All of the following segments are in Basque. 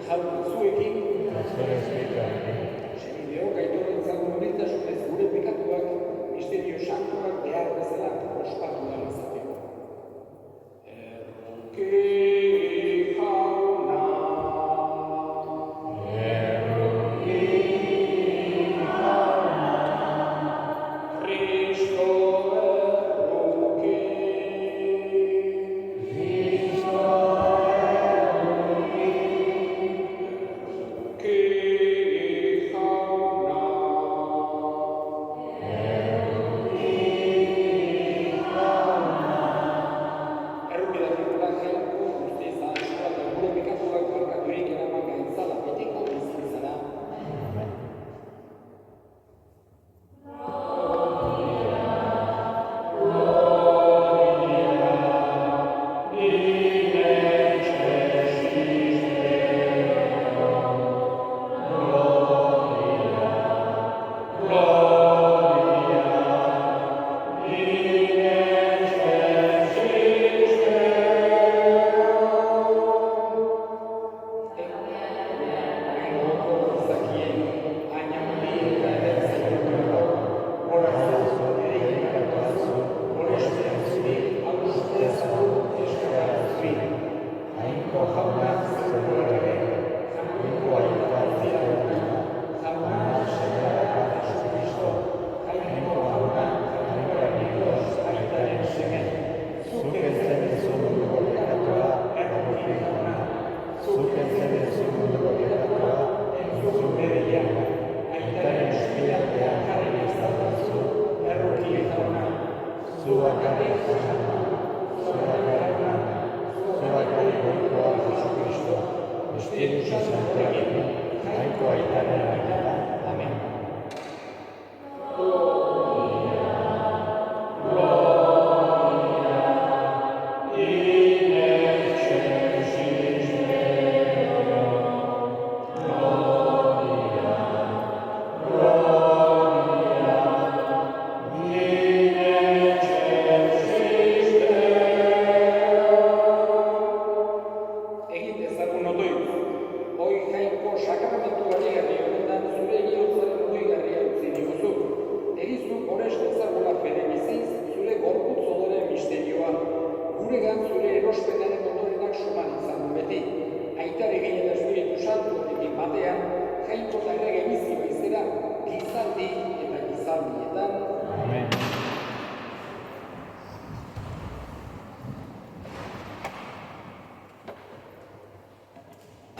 jauna zuekin, zure espirituarekin, senideok aitorrentzat mobiltasunez gure pekatuak, misterio santuak behar bezala ospatu ahal izateko. Erroki jauna. Cristo erroki.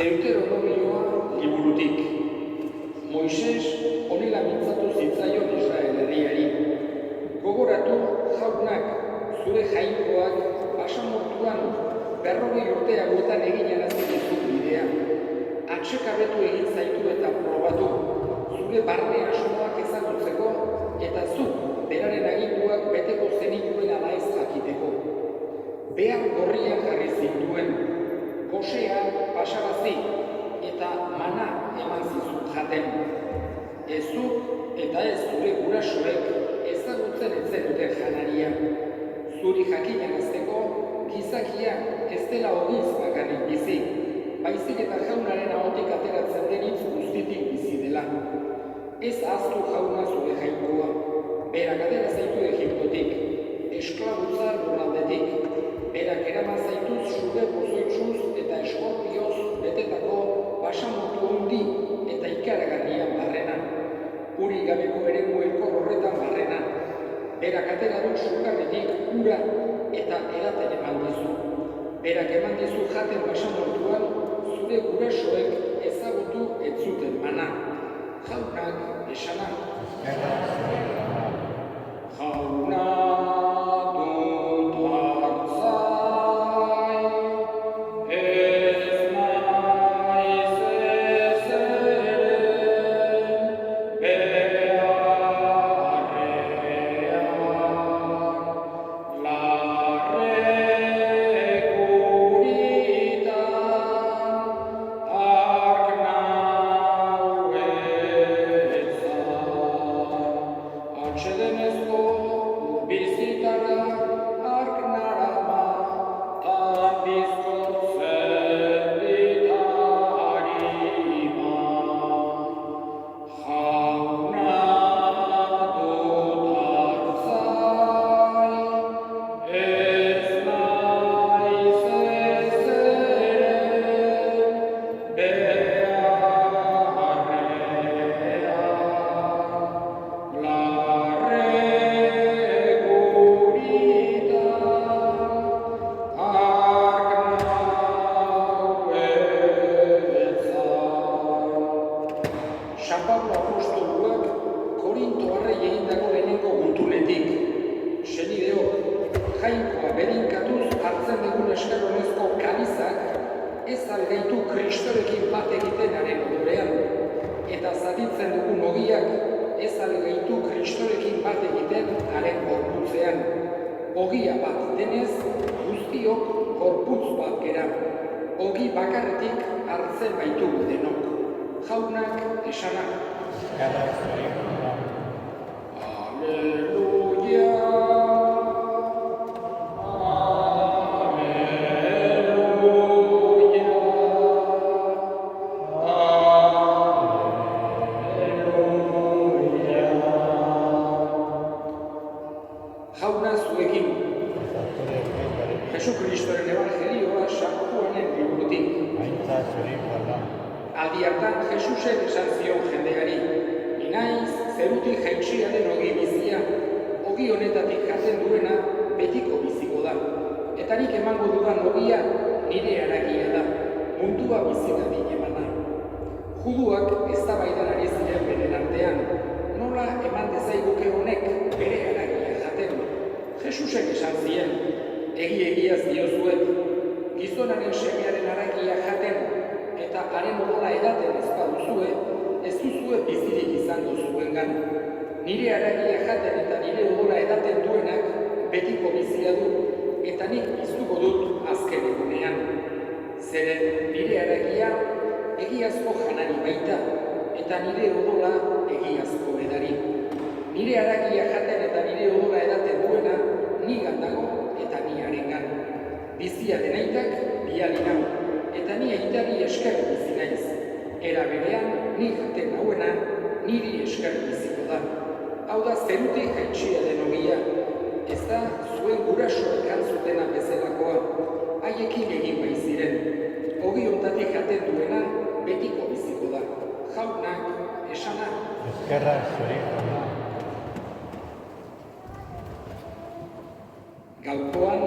Deuteronomioa liburutik. Moises honela mintzatu zitzaion Israel herriari. Gogoratu jaunak zure jainkoak basamortuan 40 urte hauetan egin arazi dizu bidea. Atsekabetu egin zaitu eta probatu, zure barne asmoak ezagutzeko eta zu beraren aginduak beteko zenituen ala ez jakiteko. Behar gorrian jarri zintuen, gosea pasarazi eta mana eman zizut jaten. Ez zu eta ez zure gurasoek ezagutzen ez zenuten janaria. Zuri jakinarazteko gizakia ez dela ogiz bakarrik bizi, baizik eta jaunaren ahotik ateratzen den hitz guztitik bizi dela. Ez ahaztu jauna zure jainkoa, berak atera zaitu Egiptotik, esklabutza lurraldetik, berak eraman zaituz zure pozoitzuz eta eskorpioz betetako basamortu handi eta ikaragarrian barrena. Uri gabeko eremu elkor horretan barrena. Berak atera du sukarretik ura eta eraten eman dizu. Berak eman dizu jaten basamortuan zure gurasoek ezagutu ez zuten mana. Jaunak esana. Jauna dut hartzai, ez naiz ezeren beharrean, larreguritan kristorekin bat egiten haren odorean, eta zatitzen dugun ogiak ez alegeitu kristorekin bat egiten haren gorputzean. Ogia bat denez, guztiok gorputz bat gera. Ogi bakarretik hartzen baitugu denok. Jaunak esana. Eskerrak zuri, Jauna. Aleluia. Jauna zuekin. Jesu Kristoren evangelioa San Juanen liburutik. Aintza zuri, Jauna. Aldi hartan Jesusek esan zion jendeari, ni naiz zerutik jaitsia den ogi bizia, ogi honetatik jaten duena betiko biziko da. Eta nik emango dudan ogia nire haragia da, mundua bizita emana. Juduak eztabaidan ari ziren beren artean, nola eman dezaiguke honek bere haragia jaten. Jesusek esan zien, egiaz diozuet, gizonaren semearen haragia jaten, eta haren odola edaten ez baduzue, ez duzue bizirik izango zuengan. Nire haragia jaten eta nire odola edaten duenak betiko bizia du, eta nik biztuko dut azken egunean. Zeren nire haragia egiazko janari baita, eta nire odola egiazko edari. Nire haragia jaten eta nire odola edaten duena nigan dago eta ni harengan. Bizia denaitak biali nau, eta ni aitari esker bizi naiz. Era berean, ni jaten nauena, niri esker biziko da. Hau da zerutik jaitsia den ogia, ez da zuen gurasoek antzutena bezalakoa, haiekin egin bai ziren. Ogi hontatik jaten duena betiko biziko da. Jaunak esana. Eskerrak zuri, Jauna. Gaurkoan,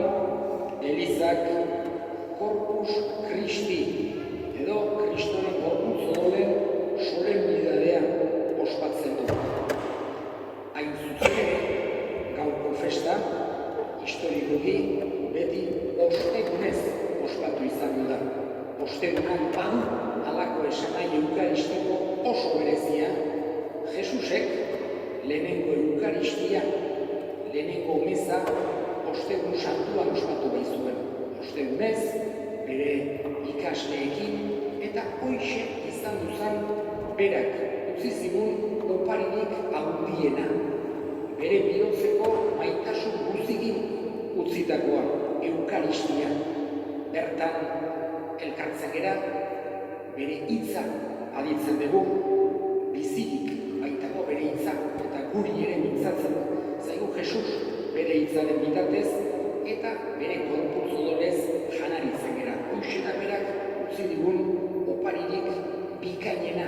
Elizak Corpus Christi edo Kristoren gorputz odolen solemnidadea ospatzen du. Hain zuzen ere, gaurko festa, historikoki beti ostegunez ospatu izango da. Ostegunak badu halako esanai eukaristiko oso berezia, Jesusek lehenengo eukaristia, lehenengo meza ostegun santuan ospatu baizuen. Ostegunez, bere ikasleekin eta hoixe izan duzan berak utzi zigun oparirik handiena. Bere bihotzeko maitasun guztikin utzitakoa, eukaristia. Bertan, elkartzen gera, bere hitza aditzen dugu, bizirik baitago bere hitza eta guri ere mintzatzen zaigu Jesus bere hitzaren bitartez eta bere gorputz odolez janaritzen gera. Hoixe da berak utzi digun oparirik bikainena,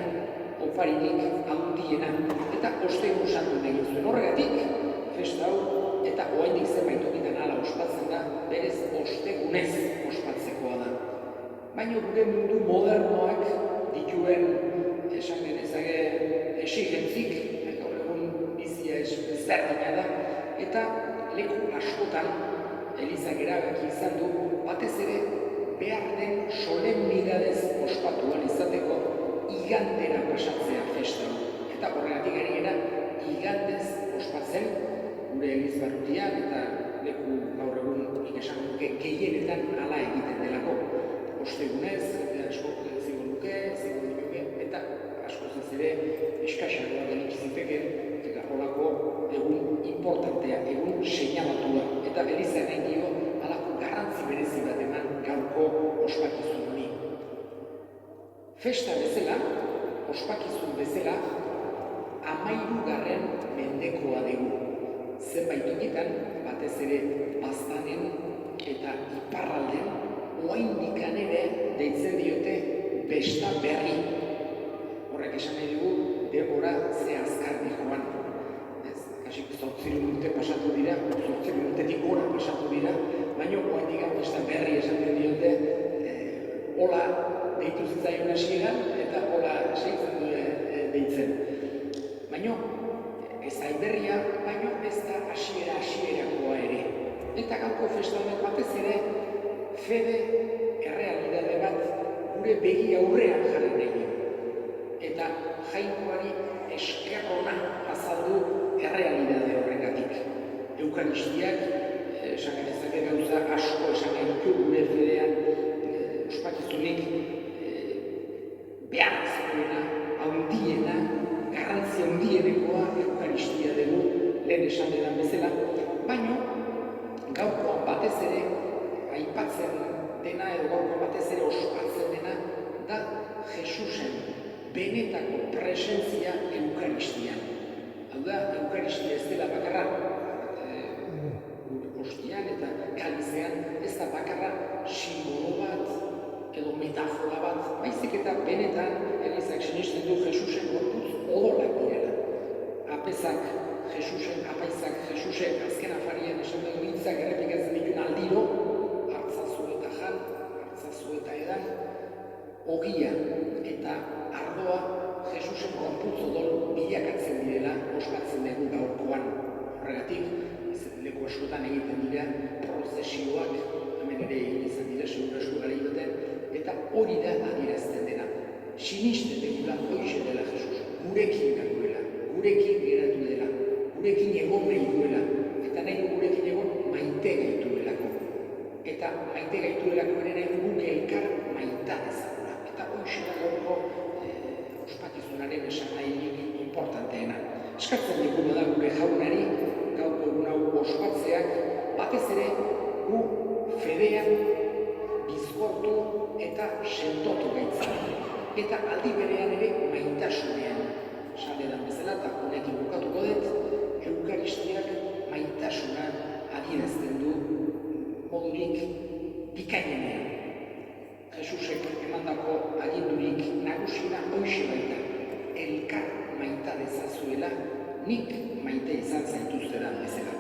oparirik handiena, eta ostegun santu egin zuen. Horregatik, festa hau eta oraindik zenbait tokitan hala ospatzen da, berez ostegunez ospatzekoa da. Baina gure mundu modernoak dituen esan genezake exigentzik, gaur egun bizia ezberdina da, eta leku askotan Elizak erabaki izan du batez ere behar den solemnidadez ospatuan izateko igandera pasatzea festa. Eta horregatik ari gara igandez ospatzen gure Elizbarrutian eta leku gaur egun esan duke gehienetan hala egiten delako. Ostegunez, asko zigur duke, eta asko ez ere eskaxagoa denik ziteken, eta holako egun importantea, egun seinalatua. Eta Eliza nahi dio halako garrantzi berezi bat eman gaurko ospakizun honi. Festa bezala, ospakizun bezala, 13. mendekoa dugu. Zenbait tokitan, batez ere Baztanen eta Iparralden, oraindikan ere deitzen diote besta berri. Horrek esan nahi dugu, denbora ze azkar joan. Kasik 8 urte pasatu dira, 8 urtetik gora pasatu dira, baina oraindik besta berri esaten diote, hola deitu zitzaion hasieran eta hola segitzen du deitzen. Baina ez da berria, baina ez da hasierakoa ere. Eta gaurko festa honek batez ere fede errealitate bat gure begi aurrean jarri nahi dugu. Eta jainkoari eskerrona azaldu errealidade horregatik. Eukaristiak, esan genezake gauza asko esan nahi ditu gure fedean ospakizunik beharrezkoena, handiena, garrantzi handienekoa eukaristia dugu lehen esan dedan bezala, baina gaurkoan batez ere aipatzen dena edo gaurkoan batez ere ospatzen dena da Jesusen benetako presentzia eukaristian. Hau da, eukaristia ez dela bakarra, ostian eta kalizean ez da bakarra simbolo bat edo metafora bat, baizik eta benetan Elizak sinisten du Jesusen gorputz odolak direla. Apaizak Jesusen azken afarian esan dugu hitzak errepikatzen dituen aldiro, hartzazu eta jan, hartzazu eta edan, ogia eta ardoa Jesusen gorputz odol bilakatzen direla ospatzen dugu gaurkoan. Horregatik, leku askotan egiten dira prozesioak, hemen ere egin izan dira, segura asko gara egiten, eta hori da adierazten dena. Sinisten degula hoize dela Jesus, gurekin gagoela, gurekin geratu dela, gurekin egon nahi duela, eta nahi gurekin egon maite gaituelako. Eta maite gaituelako ere nahi guk elkar maita dezagula. Eta hoize da gaurko ospakizunaren esan nahirik importanteena. Eskatzen dugula da gure jaunari, gaurko egun hau ospatzeak, batez ere gu fedean bizkortu eta sentotu gaitzak. Eta aldi berean ere maitasunean. Esan bezala eta honekin bukatuko dut, eukaristiak maitasuna adierazten du modurik bikainenean. Jesusek emandako agindurik nagusiena hoize baita, elkar maita dezazuela, nik maite izan zaituztedan bezala.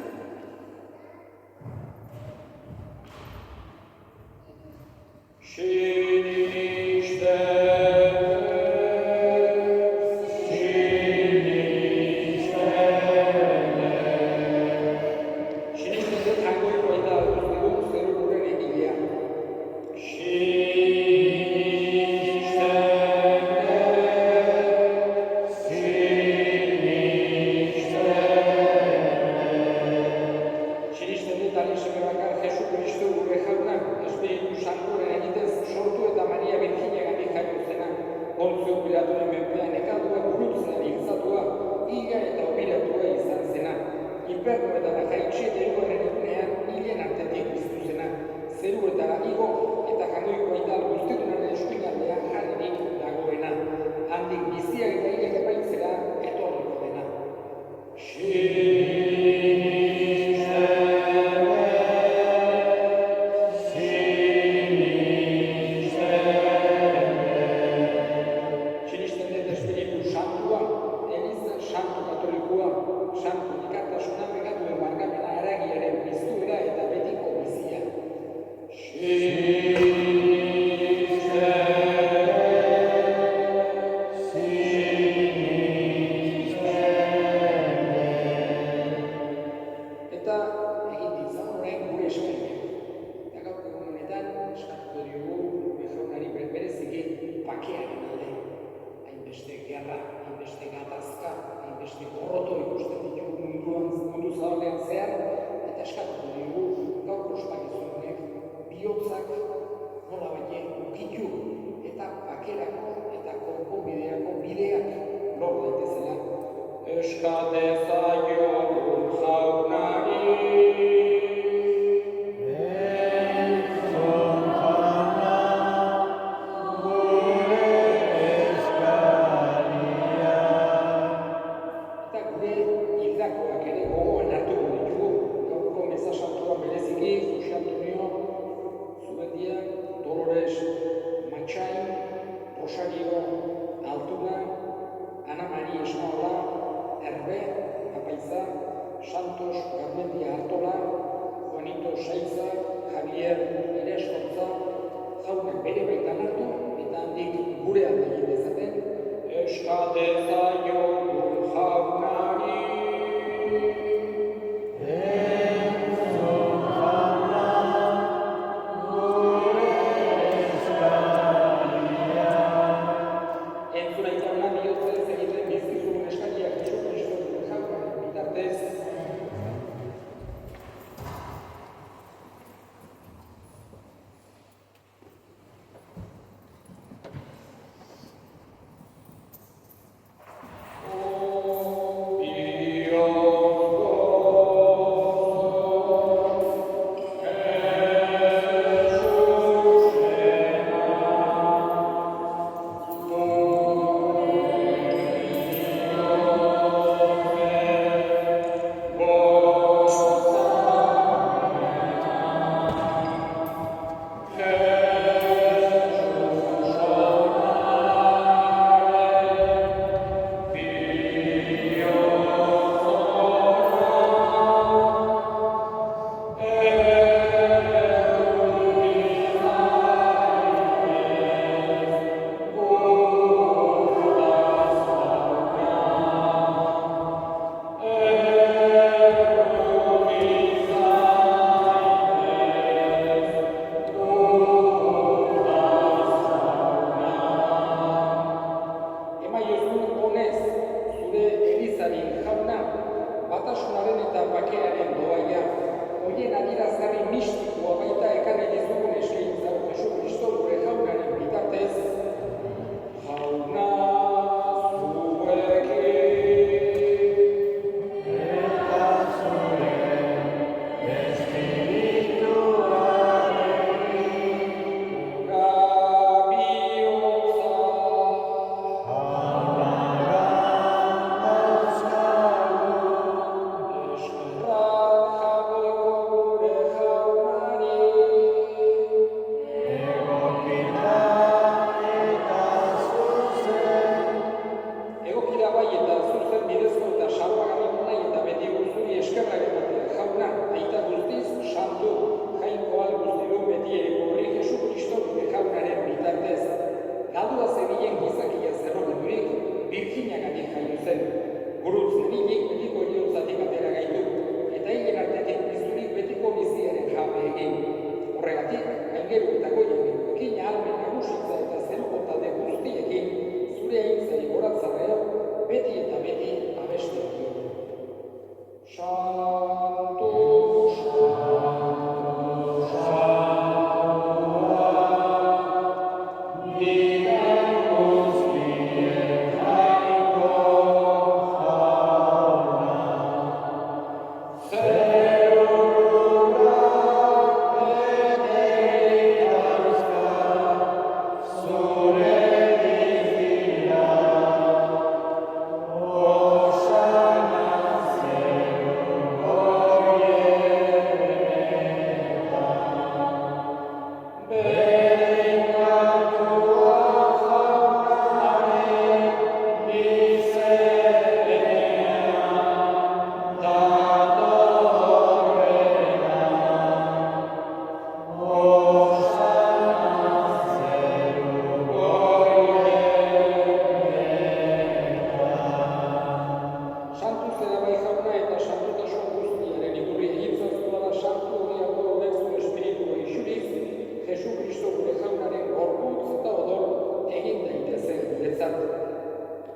zuentzat.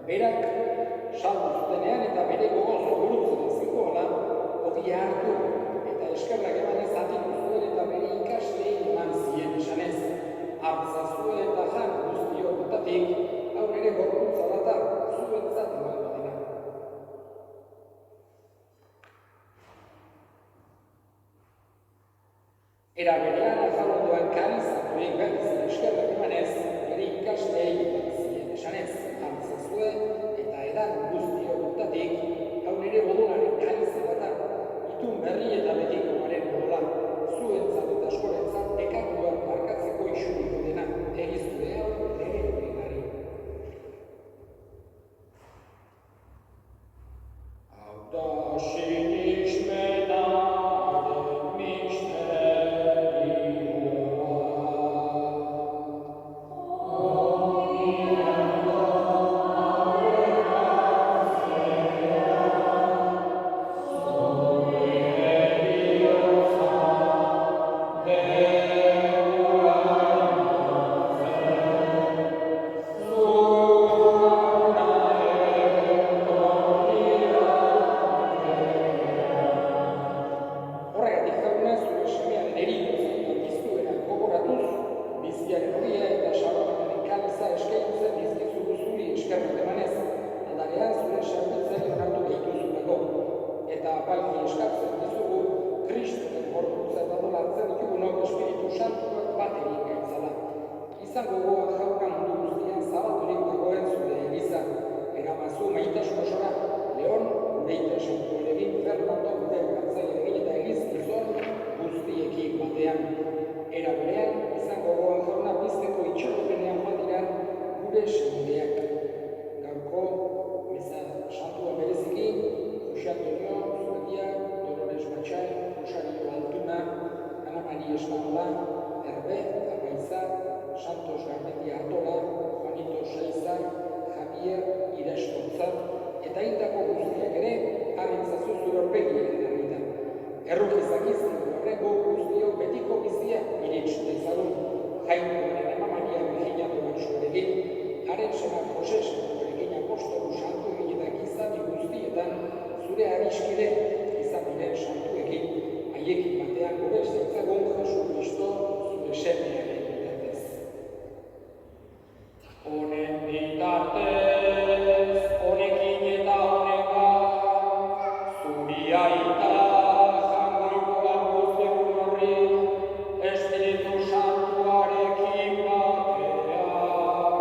Berak, saldu zutenean eta bere gogoz gurutzen zikoala, ogia hartu eta eskerrak emanez atitu zuen eta bere ikaslei eman zien esanez. Hartzazue eta jan guztio botatik, hau nire gorputza data zuentzat emango dena. Era berean azalondoan karizatuek berriz eskerrak emanez, bere ikaslei eman zien esanez. Hartzazue eta edan guztio botatik, hau nire odolaren kaliza data, itun berri eta betiko garen odola, zuentzat eta askorentzat ekatuak markatzeko isuriko dena, egizudea lege horienari. Hau da sinismenaren misterioa. Izango goa jauka mundu guztian zabaturik dagoen zure eliza, eramazu maitasun osora, Leon, gure santuarekin, Fernando, gure gartzailerekin eta egizkizon guztiekin batean. Era berean, izango goa jauna bizteko itxaropenean batiran gure segundeak. Gaurko, meza santua bereziki, Jose Antonio, Zuratia, Dolores Batxai, Rosario Altuna, Ana Maria Esnaola, Herbe, Apaiza, Santos Garmendi Artola, Juanito Saiza, Javier Irastontza, eta hildako guztiak ere, harritzazu zure aurpegiaren argitan. Errukizakizun horreko guztio betiko bizia iritsu dezagun, Jainkoaren Ana Maria Virginia Dobatxuarekin, haren sena Jose Santuarekin apostolu santu eginak izan guztietan, zure adiskide izan diren santuekin, haiekin batean gure zentzagun Jesu Kristo zure semearen. Honen bitartez, honekin eta honekan, zuri aita jangoikoa guztiun horri, Espiritu Santuarekin batean,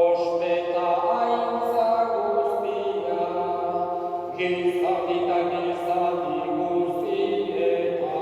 ospe eta aintza guztia, gizati eta gizati guztietan.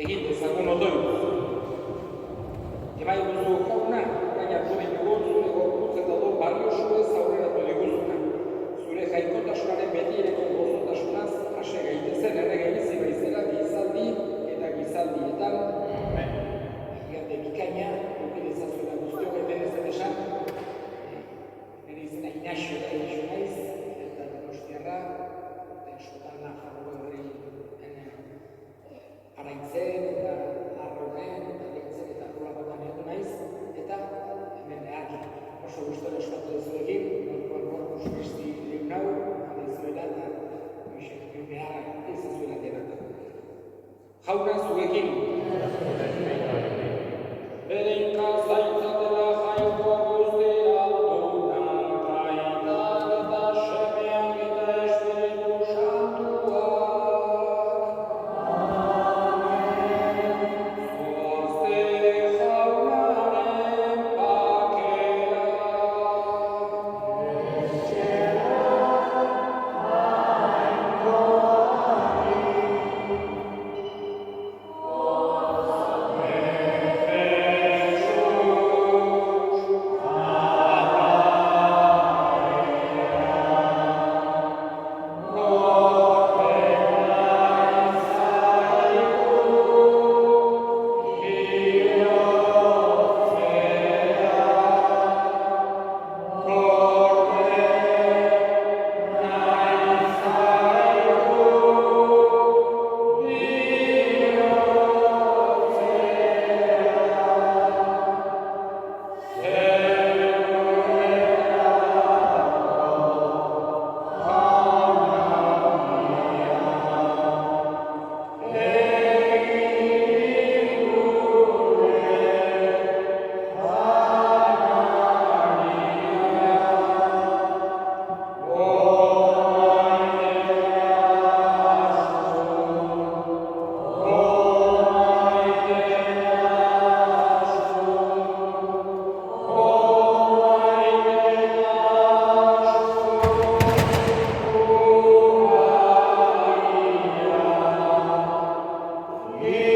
egin dezagun otoitz. Emai duzu jauna, orain hartu ditugu zure gorputz eta do baliosuez aurreratu diguzuna. Zure jainkotasunaren betireko gozotasunaz hase gaitezen errege bizi baizela gizaldi eta gizaldietan. Egate bikaina, ezazuela guztiok eten ezen esan. Nire izena Inaxio da Inaxio naiz, eta Donostiarra, eta eskotan Nafarroa horri araitzen eta arronen eta lehitzen eta rolakotan edo naiz, eta hemen behar oso guztore ospatu dezuekin, norkoan gorpuz besti leun hau, adezuela eta behar ezazuela denak. Jauna zuekin, bere inkazaintzatela jainkoa guztia dunak, aitak eta semeak eta espiritu santuak. Zoazte jaunaren bakera. Yeah.